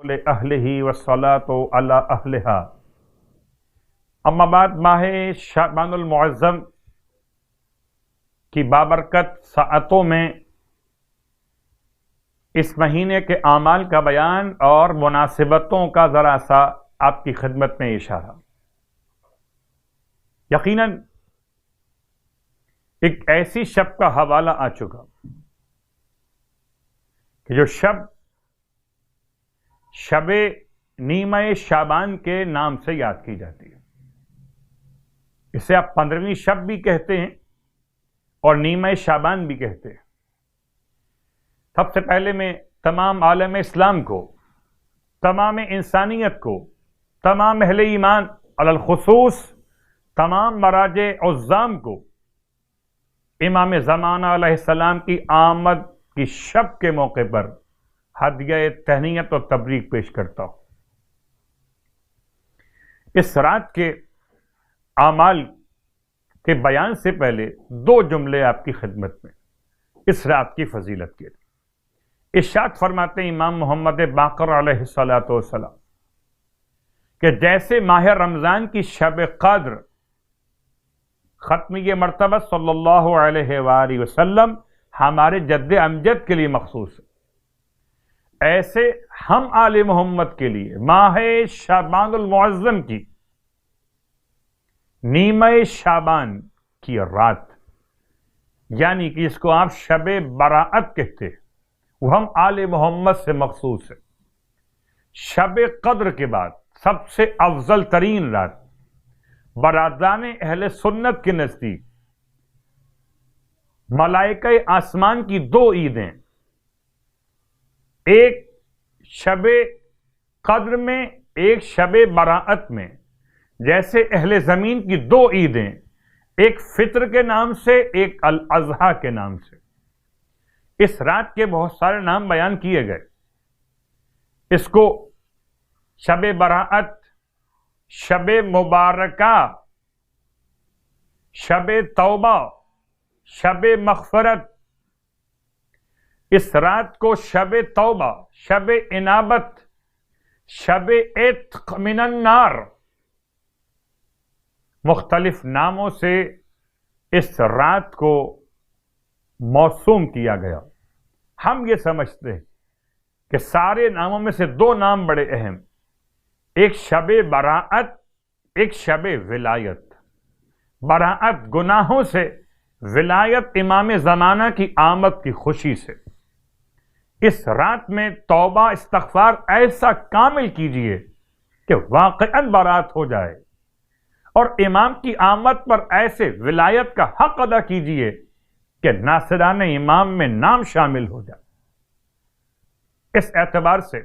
لأہلہ والصلاۃ علی اہلہا۔ اما بعد، ماہ شعبان المعظم کی بابرکت ساعتوں میں اس مہینے کے اعمال کا بیان اور مناسبتوں کا ذرا سا آپ کی خدمت میں اشارہ۔ یقیناً ایک ایسی شب کا حوالہ آ چکا کہ جو شب نیمہ شعبان کے نام سے یاد کی جاتی ہے۔ اسے آپ 15ویں شب بھی کہتے ہیں اور نیمہ شعبان بھی کہتے ہیں۔ سب سے پہلے میں تمام عالم اسلام کو، تمام انسانیت کو، تمام اہل ایمان علی الخصوص تمام مراجع عظام کو امام زمانہ علیہ السلام کی آمد کی شب کے موقع پر ہدیہ تہنیت اور تبریک پیش کرتا ہوں۔ اس رات کے اعمال کے بیان سے پہلے دو جملے آپ کی خدمت میں اس رات کی فضیلت کے لیے۔ ارشاد فرماتے ہیں امام محمد باقر علیہ الصلوۃ والسلام کہ جیسے ماہ رمضان کی شب قدر ختمی مرتبہ صلی اللہ علیہ وآلہ وسلم ہمارے جد امجد کے لیے مخصوص ہے، ایسے ہم آل محمد کے لیے ماہ شعبان المعظم کی نیمہ شعبان کی رات، یعنی کہ اس کو آپ شب براءت کہتے ہیں، وہ ہم آل محمد سے مخصوص ہے۔ شب قدر کے بعد سب سے افضل ترین رات برادران اہل سنت کے نزدیک ملائکہ آسمان کی دو عیدیں، ایک شب قدر میں ایک شب براءت میں، جیسے اہل زمین کی دو عیدیں، ایک فطر کے نام سے ایک الاضحیٰ کے نام سے۔ اس رات کے بہت سارے نام بیان کیے گئے۔ اس کو شب براءت، شب مبارکہ، شب توبہ، شب مغفرت۔ اس رات کو شب توبہ، شب انابت، شب عتق من النار، مختلف ناموں سے اس رات کو موسوم کیا گیا۔ ہم یہ سمجھتے ہیں کہ سارے ناموں میں سے دو نام بڑے اہم، ایک شب براءت، ایک شب ولایت۔ براءت گناہوں سے، ولایت امام زمانہ کی آمد کی خوشی سے۔ اس رات میں توبہ استغفار ایسا کامل کیجئے کہ واقعاً برات ہو جائے، اور امام کی آمد پر ایسے ولایت کا حق ادا کیجئے کہ ناصران امام میں نام شامل ہو جائے۔ اس اعتبار سے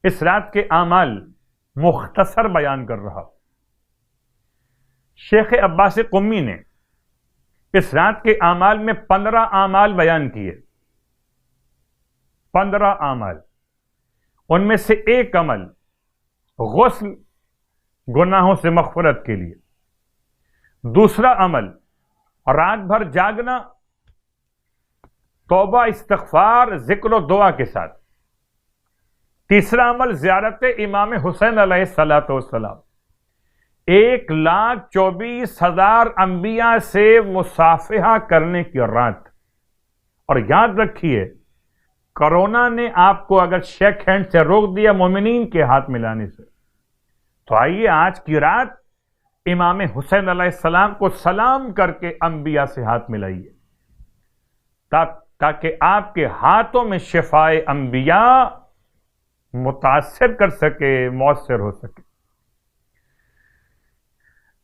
اس رات کے اعمال مختصر بیان کر رہا ہوں۔ شیخ عباس قمی نے اس رات کے اعمال میں 15 اعمال بیان کیے، 15 اعمال۔ ان میں سے ایک عمل غسل گناہوں سے مغفرت کے لیے، دوسرا عمل رات بھر جاگنا توبہ استغفار ذکر و دعا کے ساتھ، تیسرا عمل زیارت امام حسین علیہ الصلوۃ والسلام، 1,24,000 انبیاء سے مصافحہ کرنے کی رات۔ اور یاد رکھیے، کرونا نے آپ کو اگر شیک ہینڈ سے روک دیا مومنین کے ہاتھ ملانے سے، تو آئیے آج کی رات امام حسین علیہ السلام کو سلام کر کے انبیاء سے ہاتھ ملائیے، تاکہ آپ کے ہاتھوں میں شفائے انبیاء متاثر کر سکے، مؤثر ہو سکے۔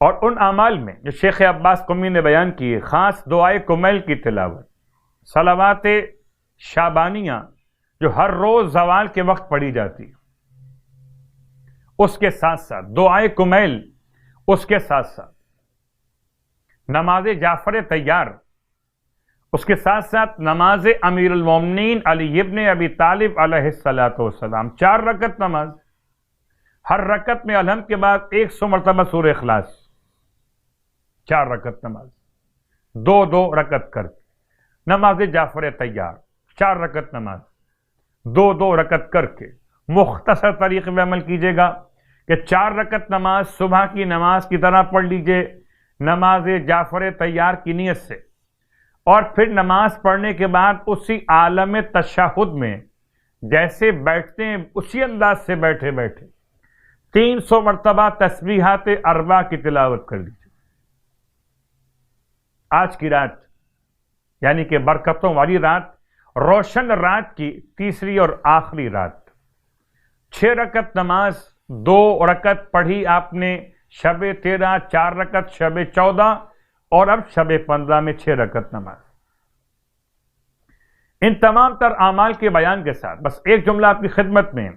اور ان اعمال میں جو شیخ عباس قمی نے بیان کیے، خاص دعائے کمیل کی تلاوت، صلوات شعبانیہ جو ہر روز زوال کے وقت پڑھی جاتی ہے، اس کے ساتھ ساتھ دعائے کمیل، اس کے ساتھ ساتھ نماز جعفر تیار، اس کے ساتھ ساتھ نماز امیر المومنین علی ابن ابی طالب علیہ الصلوۃ والسلام، 4 رکعت نماز، ہر رکعت میں الحمد کے بعد 100 مرتبہ سورہ اخلاص، 4 رکعت نماز، 2 رکعت کر کے نماز جعفر تیار، 4 رکعت نماز، 2 رکعت کر کے مختصر طریقے میں عمل کیجیے گا کہ 4 رکعت نماز صبح کی نماز کی طرح پڑھ لیجئے نماز جعفر طیار کی نیت سے، اور پھر نماز پڑھنے کے بعد اسی عالم تشہد میں جیسے بیٹھتے ہیں اسی انداز سے بیٹھے بیٹھے 300 مرتبہ تسبیحات 4 کی تلاوت کر لیجیے۔ آج کی رات یعنی کہ برکتوں والی رات، روشن رات کی تیسری اور آخری رات، 6 رکعت نماز، 2 رکعت پڑھی آپ نے شب 13، 4 رکعت شب 14، اور اب شب 15 میں 6 رکعت نماز۔ ان تمام تر اعمال کے بیان کے ساتھ بس ایک جملہ آپ کی خدمت میں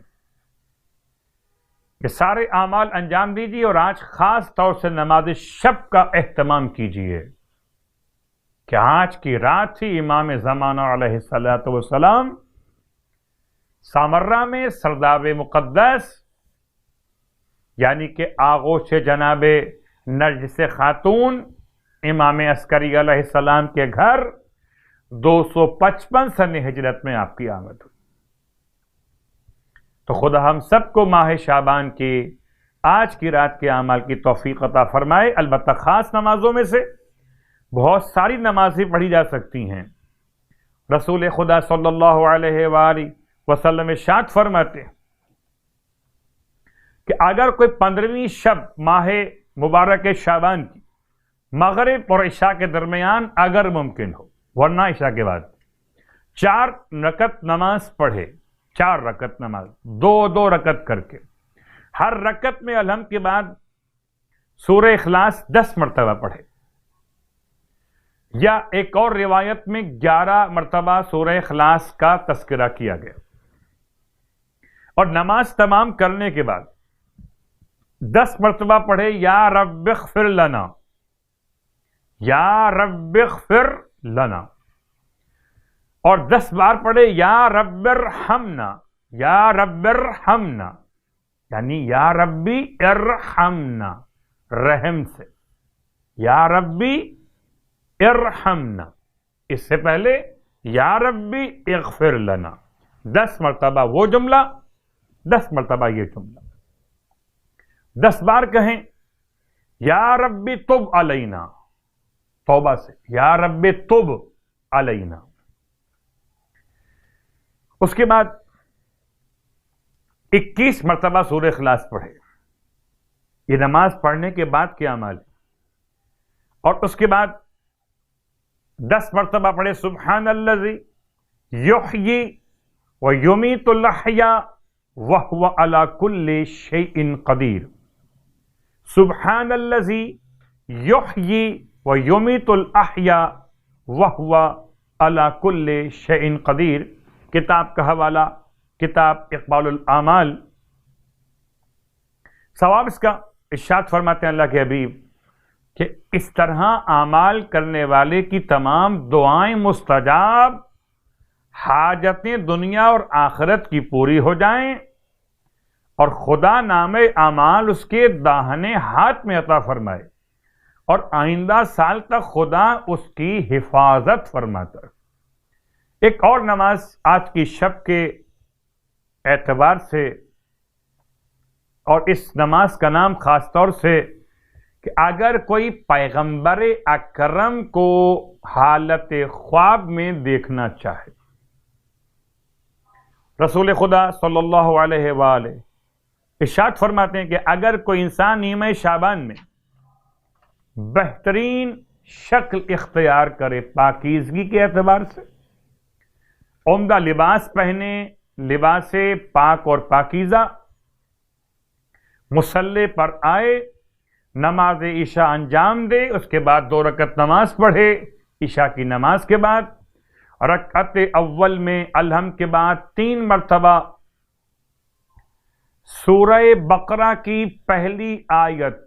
کہ سارے اعمال انجام دیجیے، اور آج خاص طور سے نماز شب کا اہتمام کیجیے کہ آج کی رات ہی امام زمانہ علیہ الصلوۃ والسلام سامرہ میں سرداب مقدس یعنی کہ آغوش جناب نرجس خاتون امام عسکری علیہ السلام کے گھر 255 سن ہجرت میں آپ کی آمد ہوئی۔ تو خدا ہم سب کو ماہ شعبان کی آج کی رات کے اعمال کی توفیق عطا فرمائے۔ البتہ خاص نمازوں میں سے بہت ساری نمازیں پڑھی جا سکتی ہیں۔ رسول خدا صلی اللہ علیہ وآلہ وسلم ارشاد فرماتے ہیں کہ اگر کوئی 15ویں شب ماہ مبارک شعبان کی مغرب اور عشاء کے درمیان اگر ممکن ہو، ورنہ عشاء کے بعد 4 رکعت نماز پڑھے، 4 رکعت نماز 2 رکعت کر کے، ہر رکعت میں الحمد کے بعد سورہ اخلاص 10 مرتبہ پڑھے، یا ایک اور روایت میں 11 مرتبہ سورہ اخلاص کا تذکرہ کیا گیا، اور نماز تمام کرنے کے بعد 10 مرتبہ پڑھے یا رب اغفر لنا، یا رب اغفر لنا، اور 10 بار پڑھے یا رب ارحمنا، یا رب ارحمنا، یعنی یا ربی ارحمنا، رحم سے، یا ربی ارحمنا، اس سے پہلے یا ربی اغفر لنا، 10 مرتبہ وہ جملہ، 10 مرتبہ یہ جملہ، 10 بار کہیں یا ربی تب علینا، توبہ سے، یا ربی تب علینا۔ اس کے بعد 21 مرتبہ سورہ اخلاص پڑھے۔ یہ نماز پڑھنے کے بعد کیا عمل ہے؟ اور اس کے بعد 10 مرتبہ پڑھے سبحان الذی یحیی و یمیت الاحیاء وہو علی کل شیء قدیر، سبحان الذی یحیی و یمیت الاحیاء وہو علی کل شیء قدیر، کتاب کا حوالہ کتاب اقبال الاعمال۔ ثواب اس کا ارشاد فرماتے ہیں اللہ کے حبیب کہ اس طرح اعمال کرنے والے کی تمام دعائیں مستجاب، حاجتیں دنیا اور آخرت کی پوری ہو جائیں، اور خدا نام اعمال اس کے داہنے ہاتھ میں عطا فرمائے، اور آئندہ سال تک خدا اس کی حفاظت فرماتا ہے۔ ایک اور نماز آج کی شب کے اعتبار سے، اور اس نماز کا نام خاص طور سے کہ اگر کوئی پیغمبر اکرم کو حالت خواب میں دیکھنا چاہے، رسول خدا صلی اللہ علیہ وآلہ ارشاد فرماتے ہیں کہ اگر کوئی انسان نیمہ شعبان میں بہترین شکل اختیار کرے پاکیزگی کے اعتبار سے، عمدہ لباس پہنے، لباس پاک اور پاکیزہ، مصلی پر آئے، نماز عشاء انجام دے، اس کے بعد 2 رکعت نماز پڑھے، عشاء کی نماز کے بعد رکعت اول میں الحمد کے بعد 3 مرتبہ سورہ بقرہ کی پہلی آیت،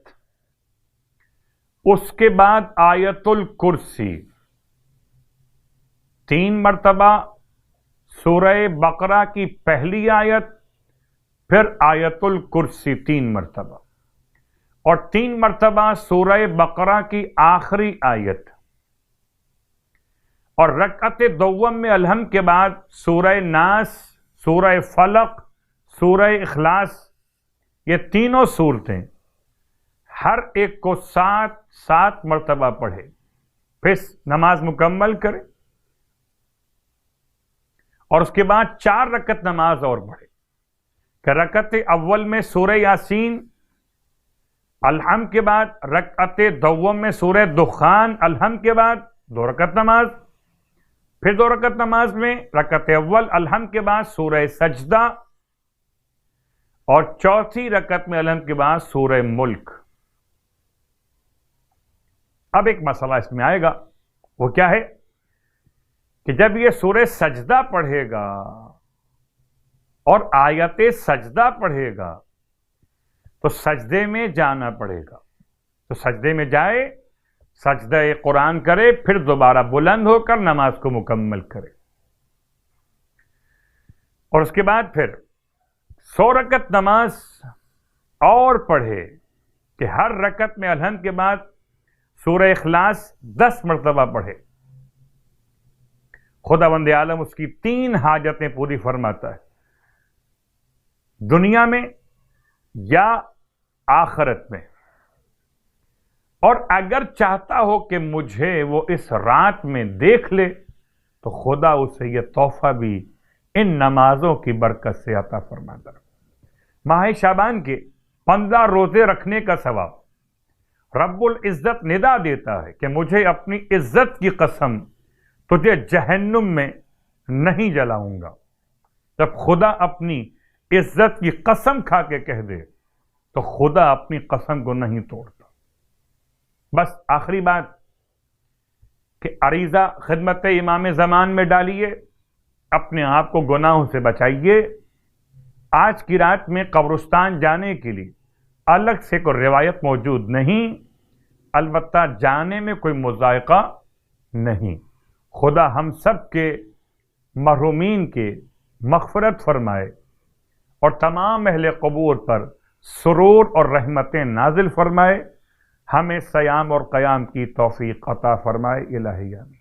اس کے بعد آیت الکرسی، 3 مرتبہ سورہ بقرہ کی پہلی آیت، پھر آیت الکرسی 3 مرتبہ، اور 3 مرتبہ سورہ بقرہ کی آخری آیت، اور رکعت دوم میں الحمد کے بعد سورہ ناس، سورہ فلق، سورہ اخلاص، یہ تینوں صورتیں ہر ایک کو 7 مرتبہ پڑھے، پھر نماز مکمل کرے اور اس کے بعد 4 رکعت نماز اور پڑھے کہ رکعت اول میں سورہ یاسین، الحمد کے بعد رکعت دوم میں سورہ دخان، الحمد کے بعد 2 رکعت نماز، پھر 2 رکعت نماز میں رکعت اول الحمد کے بعد سورہ سجدہ، اور چوتھی رکعت میں الحمد کے بعد سورہ ملک۔ اب ایک مسئلہ اس میں آئے گا، وہ کیا ہے کہ جب یہ سورہ سجدہ پڑھے گا اور آیت سجدہ پڑھے گا تو سجدے میں جانا پڑے گا، تو سجدے میں جائے، سجدہ قرآن کرے، پھر دوبارہ بلند ہو کر نماز کو مکمل کرے، اور اس کے بعد پھر 100 رکعت نماز اور پڑھے کہ ہر رکعت میں الحمد کے بعد سورہ اخلاص 10 مرتبہ پڑھے۔ خداوند عالم اس کی 3 حاجتیں پوری فرماتا ہے، دنیا میں یا آخرت میں، اور اگر چاہتا ہو کہ مجھے وہ اس رات میں دیکھ لے تو خدا اسے یہ تحفہ بھی ان نمازوں کی برکت سے عطا فرماتا ہے۔ ماہ شعبان کے 15 روزے رکھنے کا ثواب رب العزت ندا دیتا ہے کہ مجھے اپنی عزت کی قسم تجھے جہنم میں نہیں جلاؤں گا۔ جب خدا اپنی عزت کی قسم کھا کے کہہ دے تو خدا اپنی قسم کو نہیں توڑتا۔ بس آخری بات کہ عریضہ خدمت امام زمان میں ڈالیے، اپنے آپ کو گناہوں سے بچائیے۔ آج کی رات میں قبرستان جانے کے لیے الگ سے کوئی روایت موجود نہیں، البتہ جانے میں کوئی مذائقہ نہیں۔ خدا ہم سب کے محرومین کے مغفرت فرمائے اور تمام اہل قبور پر سرور اور رحمتیں نازل فرمائے، ہمیں صیام اور قیام کی توفیق عطا فرمائے۔ الہی آمین۔